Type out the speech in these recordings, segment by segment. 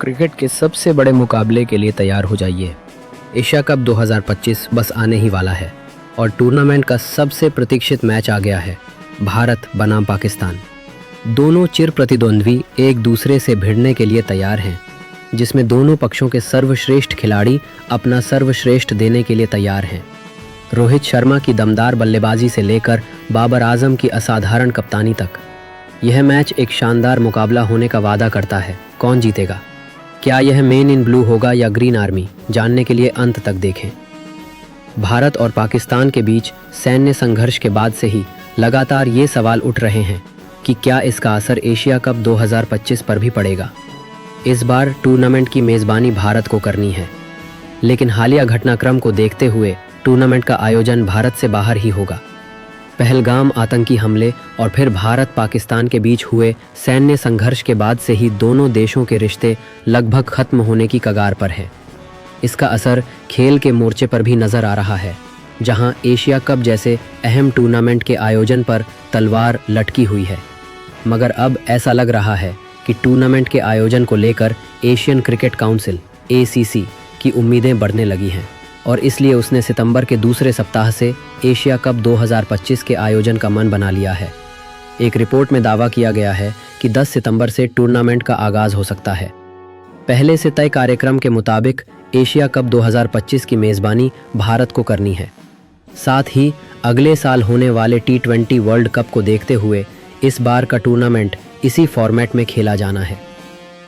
Cricket के सबसे बड़े मुकाबले के लिए तैयार हो जाइए। एशिया कप 2025 बस आने ही वाला है और टूर्नामेंट का सबसे प्रतीक्षित मैच आ गया है, भारत बनाम पाकिस्तान। दोनों चिर प्रतिद्वंद्वी एक दूसरे से भिड़ने के लिए तैयार हैं, जिसमें दोनों पक्षों के सर्वश्रेष्ठ खिलाड़ी अपना सर्वश्रेष्ठ देने के लिए तैयार हैं। रोहित शर्मा की दमदार बल्लेबाजी से लेकर बाबर आजम की असाधारण कप्तानी तक, यह मैच एक शानदार मुकाबला होने का वादा करता है। कौन जीतेगा? क्या यह मेन इन ब्लू होगा या ग्रीन आर्मी? जानने के लिए अंत तक देखें। भारत और पाकिस्तान के बीच सैन्य संघर्ष के बाद से ही लगातार ये सवाल उठ रहे हैं कि क्या इसका असर एशिया कप 2025 पर भी पड़ेगा। इस बार टूर्नामेंट की मेज़बानी भारत को करनी है, लेकिन हालिया घटनाक्रम को देखते हुए टूर्नामेंट का आयोजन भारत से बाहर ही होगा। पहलगाम आतंकी हमले और फिर भारत पाकिस्तान के बीच हुए सैन्य संघर्ष के बाद से ही दोनों देशों के रिश्ते लगभग खत्म होने की कगार पर है। इसका असर खेल के मोर्चे पर भी नजर आ रहा है, जहां एशिया कप जैसे अहम टूर्नामेंट के आयोजन पर तलवार लटकी हुई है। मगर अब ऐसा लग रहा है कि टूर्नामेंट के आयोजन को लेकर एशियन क्रिकेट काउंसिल (ACC) की उम्मीदें बढ़ने लगी हैं और इसलिए उसने सितंबर के दूसरे सप्ताह से एशिया कप 2025 के आयोजन का मन बना लिया है। एक रिपोर्ट में दावा किया गया है कि 10 सितंबर से टूर्नामेंट का आगाज हो सकता है। पहले से तय कार्यक्रम के मुताबिक एशिया कप 2025 की मेज़बानी भारत को करनी है। साथ ही अगले साल होने वाले T20 वर्ल्ड कप को देखते हुए इस बार का टूर्नामेंट इसी फॉर्मेट में खेला जाना है।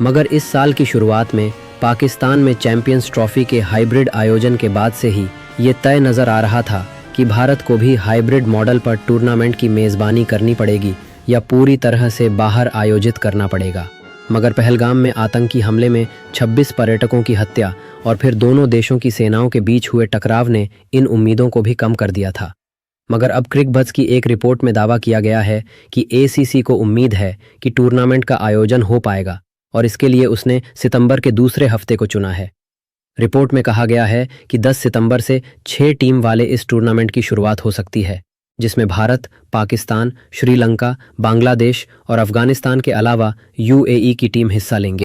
मगर इस साल की शुरुआत में पाकिस्तान में चैंपियंस ट्रॉफी के हाइब्रिड आयोजन के बाद से ही ये तय नज़र आ रहा था कि भारत को भी हाइब्रिड मॉडल पर टूर्नामेंट की मेज़बानी करनी पड़ेगी या पूरी तरह से बाहर आयोजित करना पड़ेगा। मगर पहलगाम में आतंकी हमले में 26 पर्यटकों की हत्या और फिर दोनों देशों की सेनाओं के बीच हुए टकराव ने इन उम्मीदों को भी कम कर दिया था। मगर अब क्रिकबज़ की एक रिपोर्ट में दावा किया गया है कि ACC को उम्मीद है कि टूर्नामेंट का आयोजन हो पाएगा और इसके लिए उसने सितंबर के दूसरे हफ्ते को चुना है। रिपोर्ट में कहा गया है कि 10 सितंबर से 6 टीम वाले इस टूर्नामेंट की शुरुआत हो सकती है, जिसमें भारत, पाकिस्तान, श्रीलंका, बांग्लादेश और अफगानिस्तान के अलावा UAE की टीम हिस्सा लेंगे।